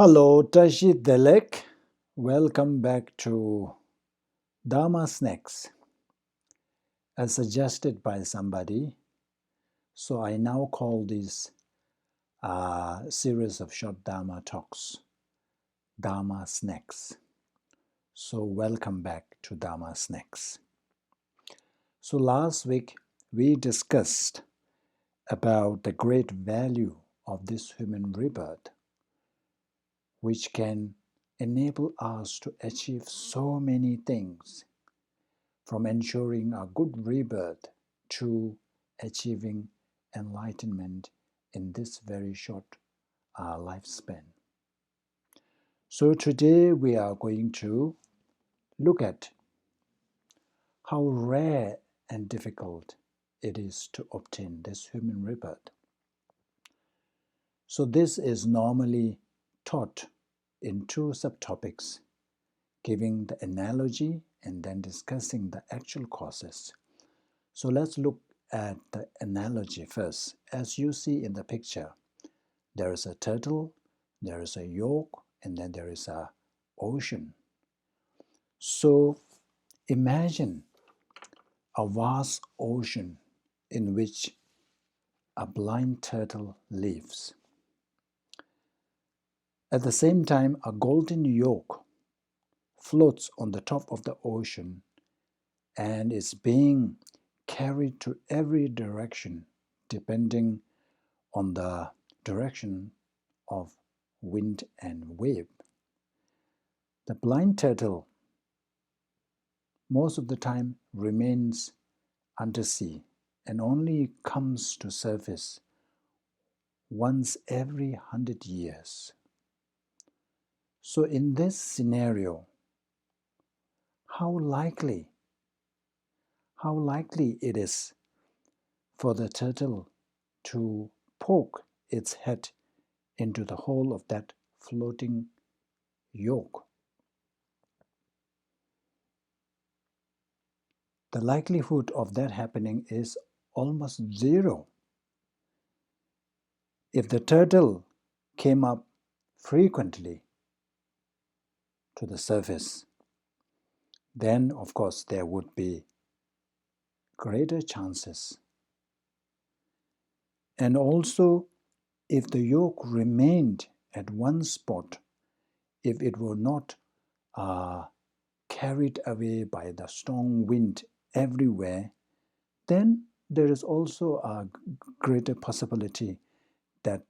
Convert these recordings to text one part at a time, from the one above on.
Hello, Tashi Delek. Welcome back to Dharma Snacks, as suggested by somebody. So I now call this series of short Dharma Talks Dharma Snacks. So welcome back to Dharma Snacks. So last week we discussed about the great value of this human rebirth, which can enable us to achieve so many things, from ensuring a good rebirth to achieving enlightenment in this very short lifespan. So today we are going to look at how rare and difficult it is to obtain this human rebirth. So this is normally taught in two subtopics, giving the analogy and then discussing the actual causes. So let's look at the analogy first. As you see in the picture, there is a turtle, there is a yolk, and then there is an ocean. So imagine a vast ocean in which a blind turtle lives. At the same time, a golden yolk floats on the top of the ocean and is being carried to every direction depending on the direction of wind and wave. The blind turtle most of the time remains undersea and only comes to surface once every 100 years. So in this scenario, how likely it is for the turtle to poke its head into the hole of that floating yolk? The likelihood of that happening is almost zero. If the turtle came up frequently to the surface, then of course there would be greater chances. And also, if the yolk remained at one spot, if it were not carried away by the strong wind everywhere, then there is also a greater possibility that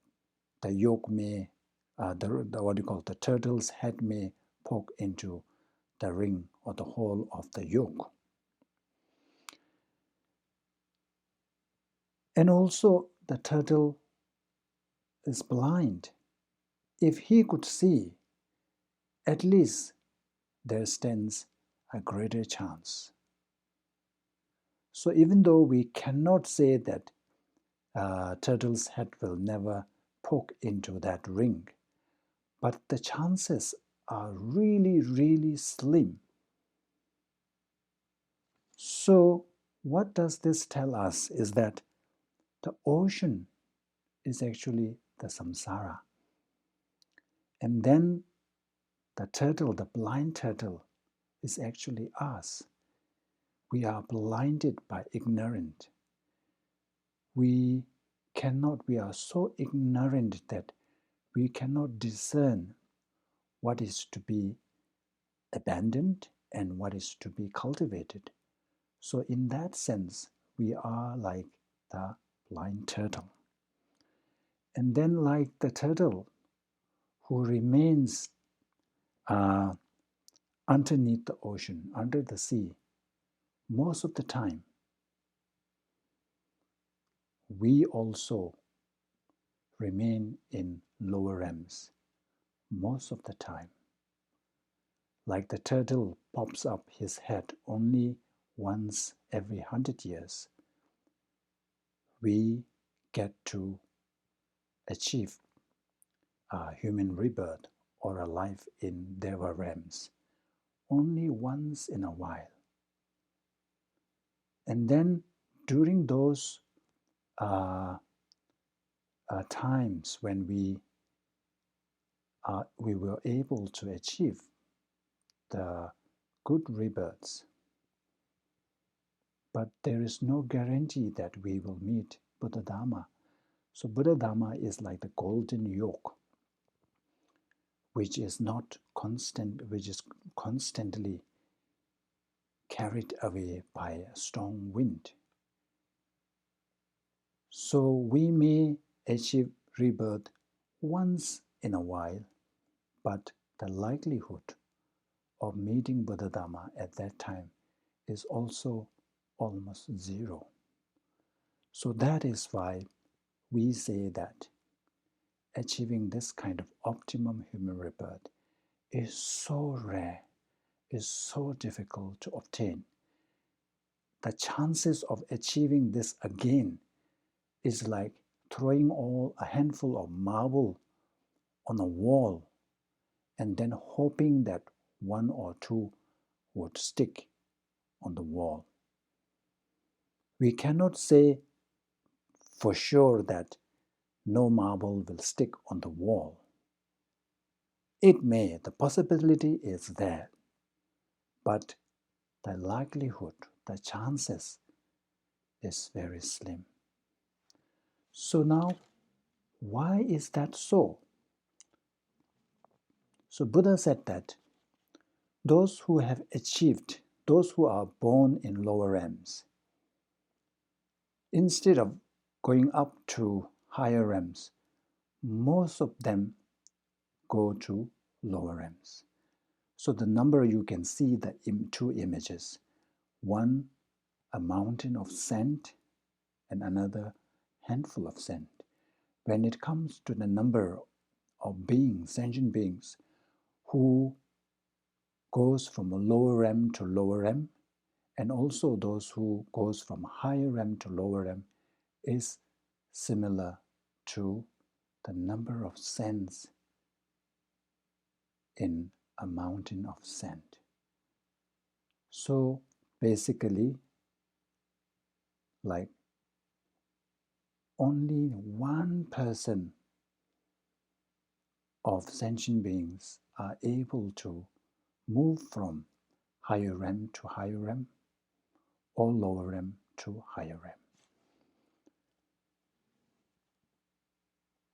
the yolk may, the turtle's head may poke into the ring or the hole of the yolk. And also, the turtle is blind. If he could see, at least there stands a greater chance. So even though we cannot say that turtle's head will never poke into that ring, but the chances are really, really slim. So what does this tell us is that the ocean is actually the samsara. And then the turtle, the blind turtle, is actually us. We are blinded by ignorance. We are so ignorant that we cannot discern what is to be abandoned and what is to be cultivated. So in that sense, we are like the blind turtle. And then like the turtle who remains underneath the ocean, under the sea, most of the time, we also remain in lower realms most of the time. Like the turtle pops up his head only once every 100 years, we get to achieve a human rebirth or a life in Deva realms only once in a while. And then during those times when we we were able to achieve the good rebirths. But there is no guarantee that we will meet Buddha Dharma. So Buddha Dharma is like the golden yoke, which is constantly carried away by a strong wind. So we may achieve rebirth once in a while, but the likelihood of meeting Buddha Dharma at that time is also almost zero. So that is why we say that achieving this kind of optimum human rebirth is so rare, is so difficult to obtain. The chances of achieving this again is like throwing a handful of marble on a wall and then hoping that one or two would stick on the wall. We cannot say for sure that no marble will stick on the wall. It may, the possibility is there, but the likelihood, the chances is very slim. So now, why is that so? So Buddha said that those who have achieved, those who are born in lower realms, instead of going up to higher realms, most of them go to lower realms. So the number you can see the two images, one a mountain of sand and another handful of sand. When it comes to the number of beings, sentient beings, who goes from a lower realm to lower realm, and also those who goes from higher realm to lower realm, is similar to the number of sands in a mountain of sand. So basically, like only 1% of sentient beings are able to move from higher realm to higher realm or lower realm to higher realm.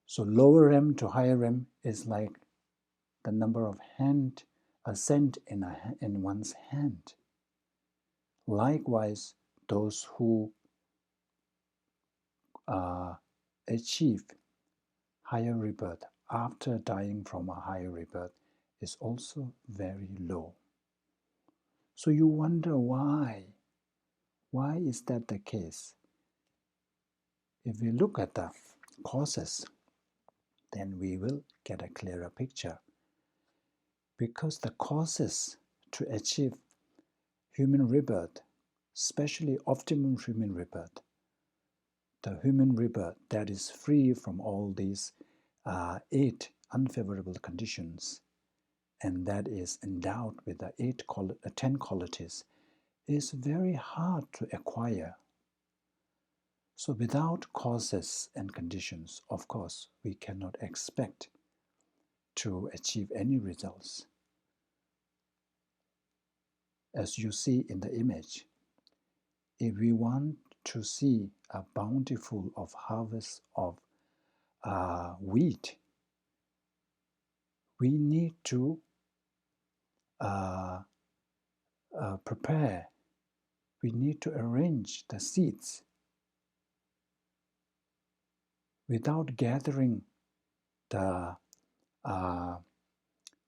So lower realm to higher realm is like the number of a cent in one's hand. Likewise, those who achieve higher rebirth after dying from a higher rebirth is also very low. So you wonder why? Why is that the case? If we look at the causes, then we will get a clearer picture. Because the causes to achieve human rebirth, especially optimum human rebirth, the human rebirth that is free from all these 8 unfavorable conditions and that is endowed with the 10 qualities, is very hard to acquire. So without causes and conditions, of course, we cannot expect to achieve any results. As you see in the image, if we want to see a bountiful of harvest of wheat, we need to prepare, we need to arrange the seeds. Without gathering the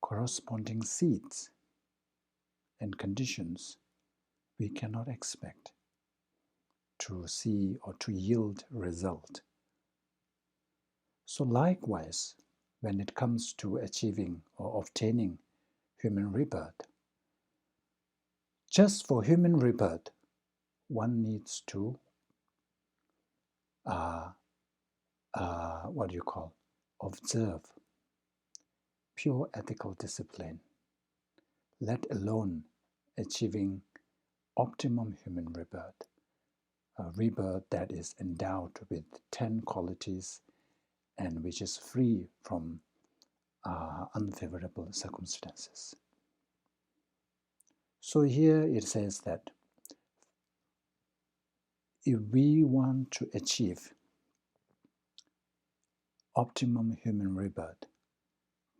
corresponding seeds and conditions, we cannot expect to see or to yield result. So likewise, when it comes to achieving or obtaining human rebirth, just for human rebirth, one needs to observe pure ethical discipline, let alone achieving optimum human rebirth, a rebirth that is endowed with 10 qualities and which is free from unfavorable circumstances. So here it says that if we want to achieve optimum human rebirth,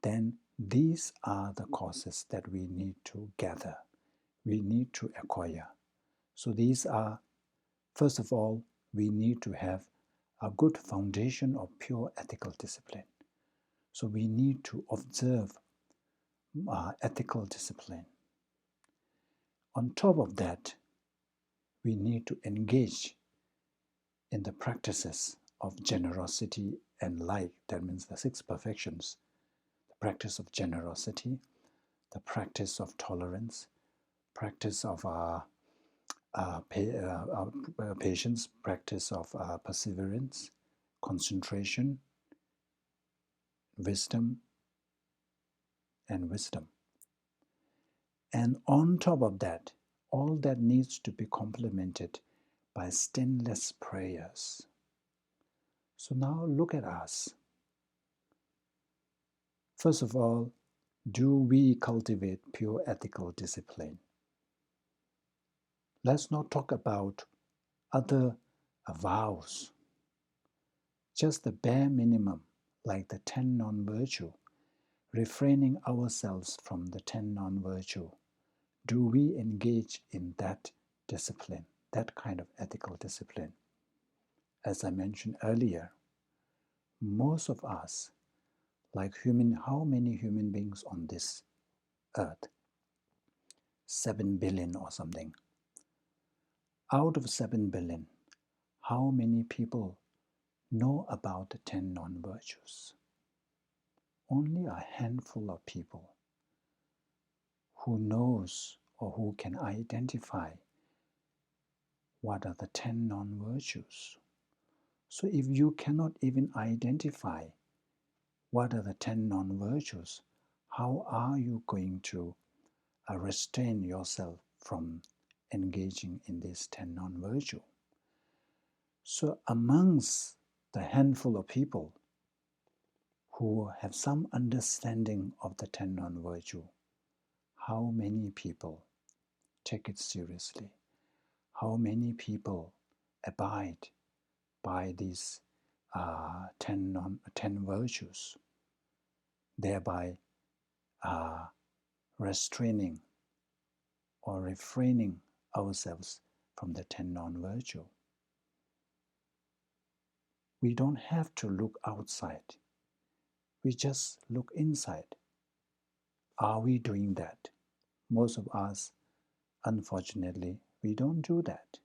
then these are the causes that we need to gather, we need to acquire. So these are, first of all, we need to have a good foundation of pure ethical discipline. So we need to observe ethical discipline. On top of that, we need to engage in the practices of generosity and light. That means the six perfections: the practice of generosity, the practice of tolerance, practice of patience, practice of perseverance, concentration, wisdom, and wisdom. And on top of that, all that needs to be complemented by stainless prayers. So now look at us. First of all, do we cultivate pure ethical discipline? Let's not talk about other vows. Just the bare minimum, like the 10 non-virtue, refraining ourselves from the 10 non-virtue. Do we engage in that discipline, that kind of ethical discipline? As I mentioned earlier, most of us, like how many human beings on this earth? 7 billion or something. Out of 7 billion, how many people know about the 10 non-virtues? Only a handful of people who knows or who can identify what are the 10 non-virtues. So if you cannot even identify what are the 10 non-virtues, how are you going to restrain yourself from engaging in these 10 non-virtues? So amongst the handful of people who have some understanding of the 10 non-virtue, how many people take it seriously? How many people abide by these 10 virtues, thereby restraining or refraining ourselves from the 10 non-virtue? We don't have to look outside. We just look inside. Are we doing that? Most of us, unfortunately, we don't do that.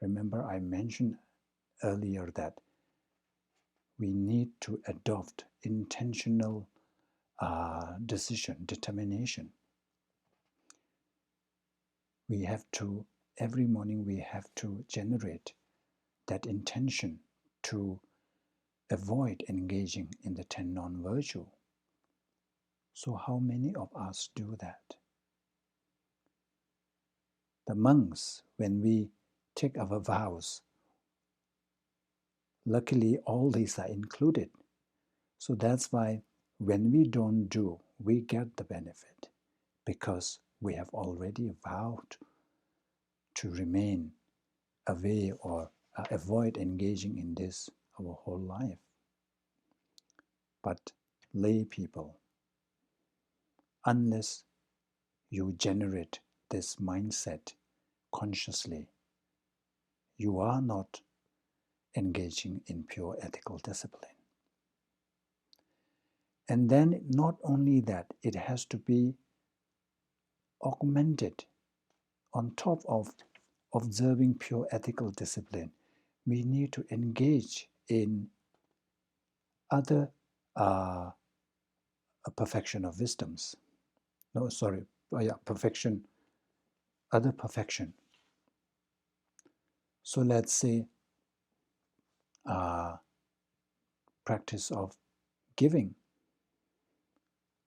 Remember, I mentioned earlier that we need to adopt intentional determination. We have to, every morning we have to generate that intention to avoid engaging in the 10 non-virtue. So how many of us do that? The monks, when we take our vows, luckily all these are included. So that's why when we don't do, we get the benefit, because we have already vowed to remain away or avoid engaging in this our whole life. But lay people, unless you generate this mindset consciously, you are not engaging in pure ethical discipline. And then not only that, it has to be augmented on top of observing pure ethical discipline. We need to engage in other perfection of wisdoms. No, sorry, perfection, other perfection. So let's say practice of giving.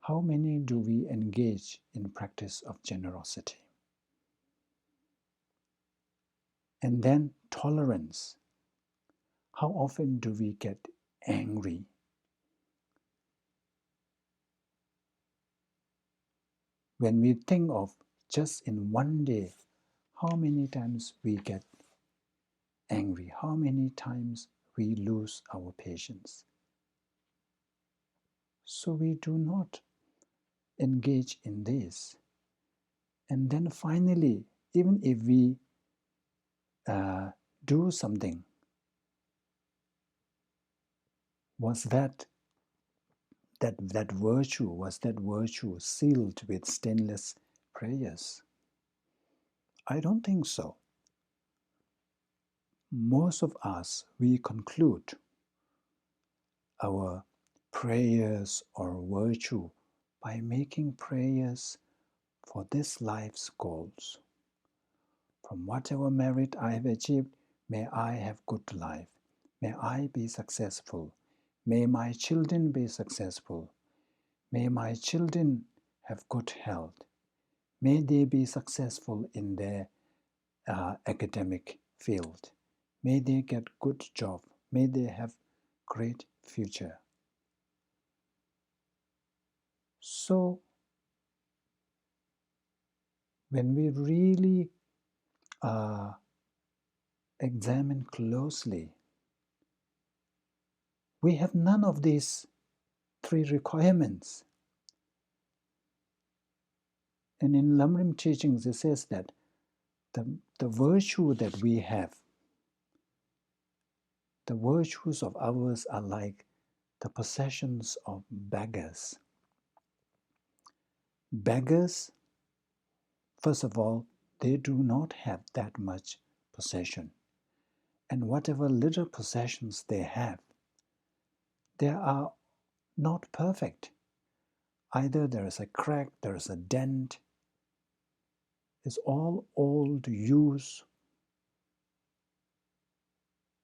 How many do we engage in practice of generosity? And then tolerance. How often do we get angry? When we think of just in one day, how many times we get angry, how many times we lose our patience. So we do not engage in this. And then finally, even if we do something, was that virtue sealed with stainless prayers? I don't think so. Most of us, we conclude our prayers or virtue by making prayers for this life's goals. From whatever merit I have achieved, may I have good life. May I be successful. May my children be successful. May my children have good health. May they be successful in their academic field. May they get good job. May they have great future. So when we really examine closely, we have none of these three requirements. And in Lamrim teachings, it says that the virtue that we have, the virtues of ours are like the possessions of beggars. Beggars, first of all, they do not have that much possession. And whatever little possessions they have, they are not perfect. Either there is a crack, there is a dent. It's all old use.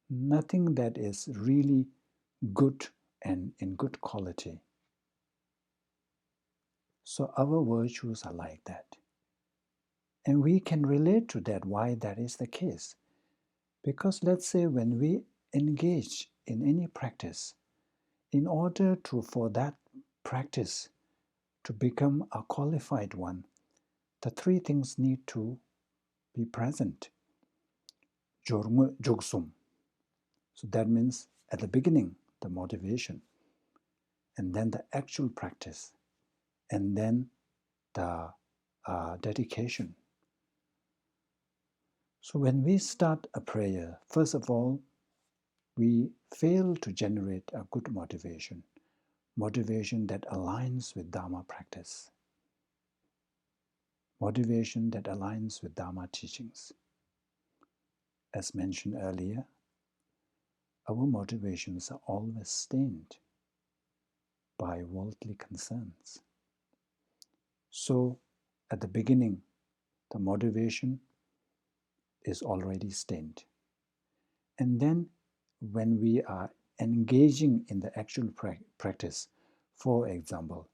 Nothing that is really good and in good quality. So our virtues are like that. And we can relate to that, why that is the case. Because let's say when we engage in any practice, in order for that practice to become a qualified one, the three things need to be present. Jorngu jogsum. So that means at the beginning, the motivation, and then the actual practice, and then the dedication. So when we start a prayer, first of all, we fail to generate a good motivation that aligns with Dharma practice, motivation that aligns with Dharma teachings. As mentioned earlier, our motivations are always stained by worldly concerns. So at the beginning, the motivation is already stained. And then when we are engaging in the actual practice, for example,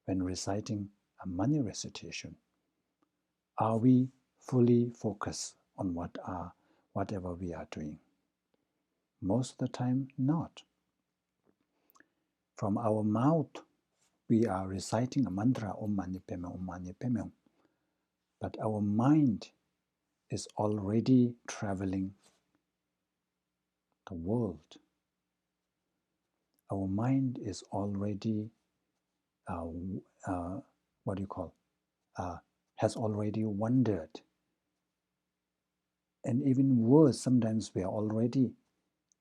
when reciting a mani recitation, are we fully focused on whatever we are doing? Most of the time, not. From our mouth, we are reciting a mantra, Om Mani Padme Hum, Om Mani Padme Hum. But our mind is already traveling the world. Our mind is already, has already wandered. And even worse, sometimes we are already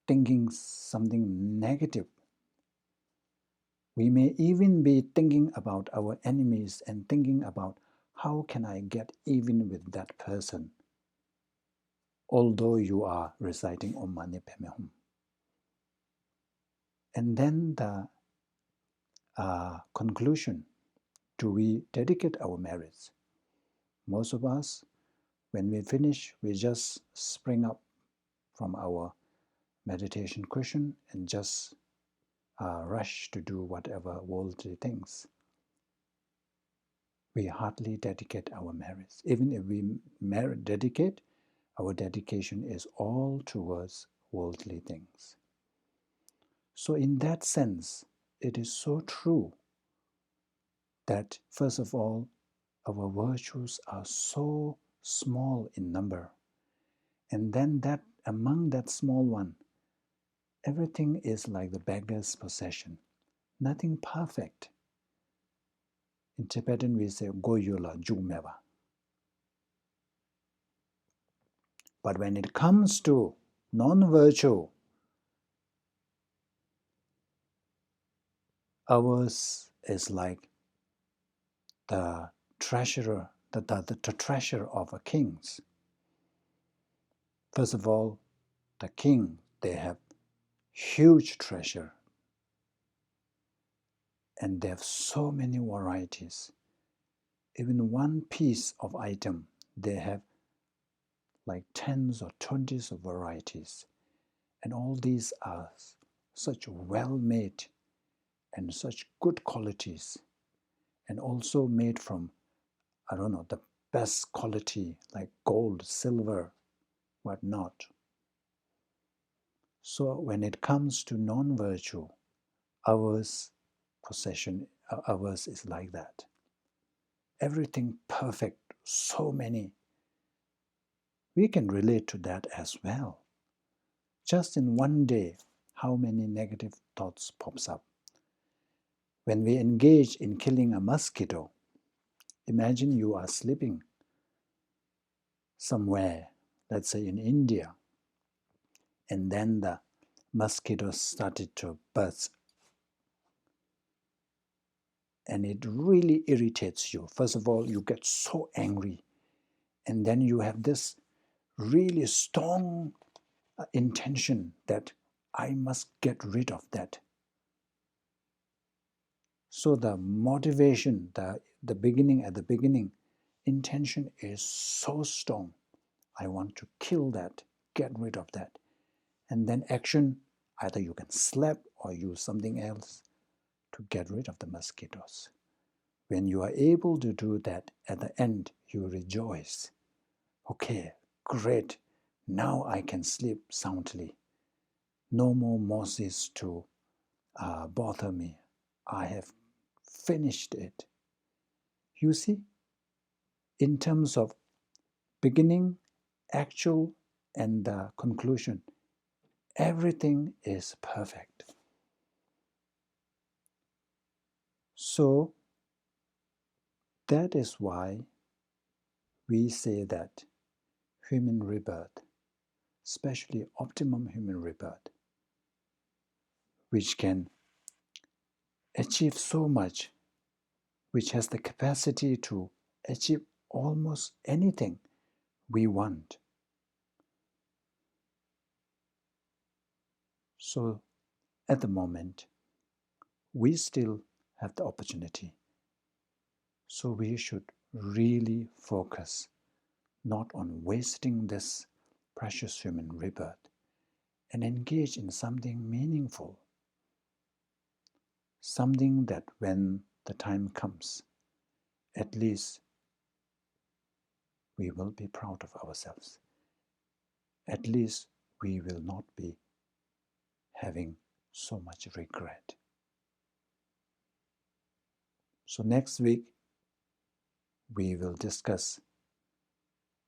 thinking something negative. We may even be thinking about our enemies and thinking about how can I get even with that person, although you are reciting Om Mani Padme Hum. And then the conclusion, do we dedicate our merits? Most of us, when we finish, we just spring up from our meditation cushion and just rush to do whatever worldly things. We hardly dedicate our merits. Even if we dedicate, our dedication is all towards worldly things. So in that sense, it is so true that, first of all, our virtues are so small in number. And then that among that small one, everything is like the beggar's possession. Nothing perfect. In Tibetan we say goyula jumeva. But when it comes to non-virtue, ours is like the treasurer, the treasure of a king's. First of all, the king, they have huge treasure, and they have so many varieties. Even one piece of item, they have like tens or twenties of varieties. And all these are such well-made and such good qualities, and also made from, I don't know, the best quality, like gold, silver, whatnot. So when it comes to non-virtue, ours possession, ours is like that. Everything perfect, so many. We can relate to that as well. Just in one day, how many negative thoughts pops up? When we engage in killing a mosquito, imagine you are sleeping somewhere, let's say in India, and then the mosquitoes started to buzz, and it really irritates you. First of all, you get so angry, and then you have this really strong intention that I must get rid of that. So the motivation, the beginning, at the beginning, intention is so strong. I want to kill that, get rid of that. And then action, either you can slap or use something else to get rid of the mosquitoes. When you are able to do that, at the end, you rejoice. Okay, great. Now I can sleep soundly. No more mosses to bother me. I have finished it. You see, in terms of beginning, actual, and the conclusion, everything is perfect. So that is why we say that human rebirth, especially optimum human rebirth, which can achieve so much, which has the capacity to achieve almost anything we want. So at the moment, we still have the opportunity. So we should really focus not on wasting this precious human rebirth and engage in something meaningful, something that when the time comes, at least we will be proud of ourselves. At least we will not be having so much regret. So next week, we will discuss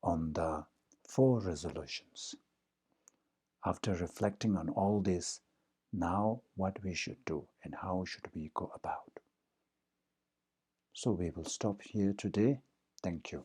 on the 4 resolutions. After reflecting on all this, now what we should do and how should we go about. So we will stop here today. Thank you.